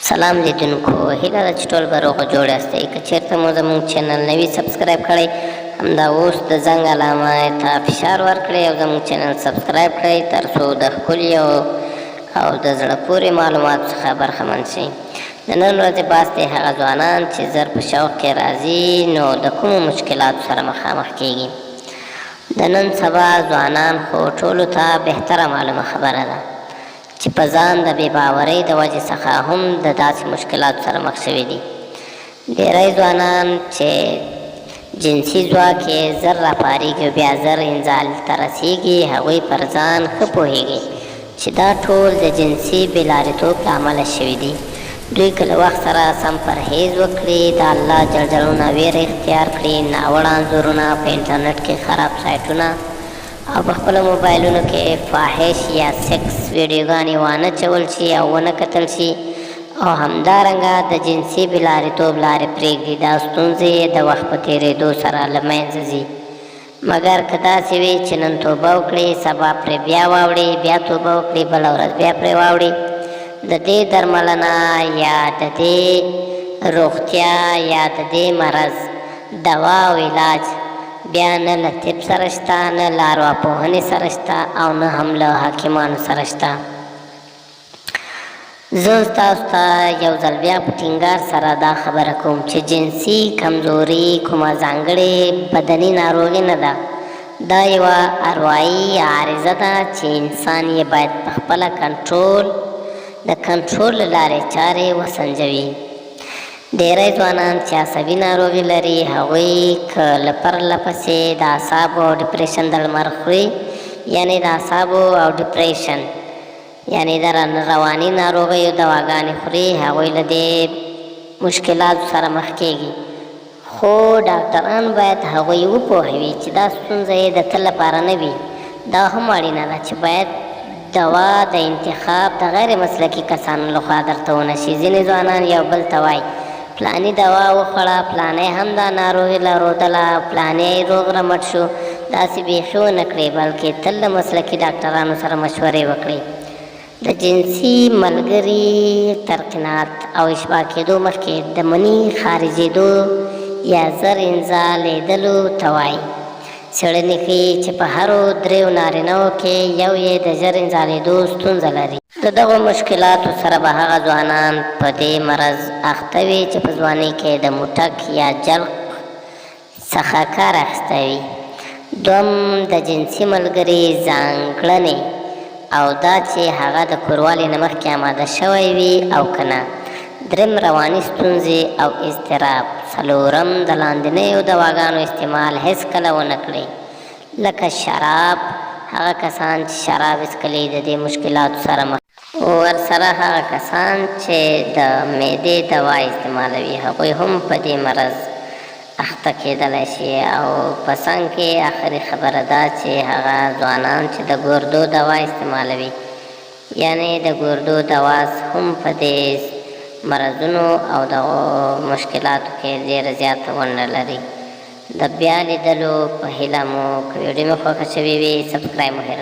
سلام لیدونکو، هیله ده چې ټول به روغ جوړ یاستئ. که چېرته مو زموږ چینل نه وي سبسکرایب کړئ، همدا اوس د زنګ علامه ته فشار ورکړئ او زموږ چینل سبسکرایب کړئ تر څو د ښکلي او د زړه پورې معلوماتو څخه برخمن شئ. د نن ورځې بحث دی هغه ځوانان چې زر په شوق کې راځي نو د کومو مشکلاتو سره مخامخ کیږي. د نن سبا ځوانان خو ټولو ته بهتره معلومه خبره ده چې په ځان د بې باورۍ د وجې څخه هم د داسې مشکلاتو سره مخ شوي دي. ډېری ځوانان چې جنسي ځواک یې زر راپارېږي او بیا زر انزال ته رسېږي، هغوی پر ځان ښه پوهېږي چې دا ټول د جنسي بېلارېتوب له امله شوي دي. دوی که له وخت سره سم پرهیز وکړي، د الله جل جلاله نه ویره اختیار کړي، ناوړه انځورونه په انټرنټ کې خراب سایټونه او په خپلو موبایلونو کې فاحش یا سیکس ویډیوګانې وانه چول شي او ونه کتل شي، او همدارنګه د جنسي بېلارېتوب لارې پرېږدي، دا ستونزې د وخت په تېرېدو سره له منځه ځي. مګر که داسې وي چې نن توبه وکړي، سبا پرې بیا واوړي، بیا توبه وکړي، بله ورځ بیا پرې واوړي، د دې درملنه یا د دې روغتیا یا د دې مرض دوا او علاج بیا نه له طب سره شته، نه له ارواپوهنې سره شته او نه هم له حکیمانو سره شته. زه ستاسو ته یو ځل بیا په ټینګار سره دا خبره کوم چې جنسي کمزوري کومه ځانګړې بدني ناروغي نه ده، دا یوه اروايي عارضه ده چې انسان یې باید په خپله د کنټرول له لارې چارې وسنجوي. ډېری ځوانان چې عصبي ناروغي لري، هغوی که له پرله پسې د اعصابو او ډپریشن درمل خوري، یعنې د اعصابو او ډپریشن یعنې د رواني ناروغیو دواګانې خوري، هغوی له دې مشکلاتو سره مخ کیږي. خو ډاکټران باید هغوی وپوهوي چې دا ستونزه یې د تل لپاره نه وي. دا هم اړینه ده چې باید دوا د انتخاب د غیر مسلکي کسانو لخوا درته ونه شي. ځینې ځوانان یو بل ته وایي پلاني دوا وخوړه، پلانی هم دا ناروغي لرودله، پلانی روغ رمټ شو. داسې بیخي ونه کړئ، بلکې تل له مسلکي ډاکټرانو سره مشورې وکړئ. د جنسي ملګري ترقینات او اشباع کېدو مخکې د مني خارجېدو یا زر انزالېدلو ته وایي. څېړنې ښیي چې په هرو 3 نارینه‌و کې یو یې د ژر انزالېدو ستونزه لري. د دغو مشکلاتو سره به هغه ځوانان په دې مرض اخته وي چې په ځوانۍ کې د موټک یا جلق څخه کار اخیستی وي. دوم، د جنسي ملګري ځانګړنې او دا چې هغه د کوروالي نه مخکې اماده شوی وي او که نه. دریم، رواني ستونزې او اضطراب. څلورم، د لاندنیو دواګانو استعمال هیڅکله ونه کړئ، لکه شراب. هغه کسان چې شراب څښلي د دې مشکلاتو سره مخ، ورسره هغه کسان چې د معدې دوا استعمالوي، هغوی هم په دې مرض اخته کېدلی شي. او په څنګ کې آخري خبره دا چې هغه ځوانان چې د ګردو دوا استعمالوي، یعنې د ګردو دوا هم په دې مرضونو او دغو مشکلاتو کې ډېره زیاته ونډه لري. د بیا لیدلو په هیله مو، که ویډیو مې خوښه شوې وي سبسکرایب مو هېر